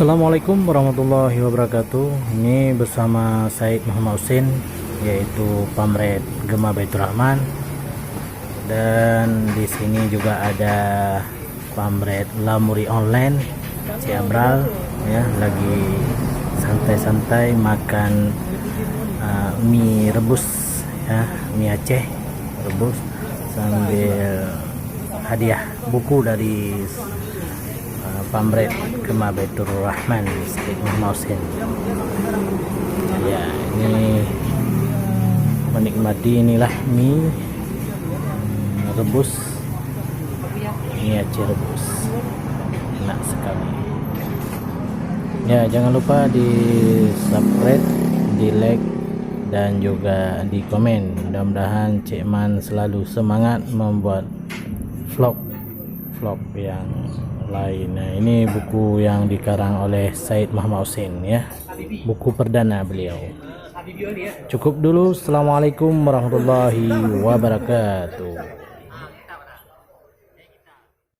Assalamualaikum warahmatullahi wabarakatuh. Ini bersama Said Muhammad Husin, yaitu pamret Gema Baitur Rahman. Dan di sini juga ada pamret Lamuri Online Si Abral, ya, lagi santai-santai makan mie rebus, ya, mie Aceh rebus sambil hadiah buku dari pamret Gema Baitur Rahman Said Muhammad Husin. Ya, ini menikmati inilah mie rebus, mie Aceh rebus, enak sekali. Ya, jangan lupa di subscribe, di like, dan juga di komen. Mudah-mudahan Cik Man selalu semangat membuat vlog yang lain. Nah, ini buku yang dikarang oleh Said Muhammad Husin, ya, buku perdana beliau. Cukup dulu. Assalamualaikum warahmatullahi wabarakatuh.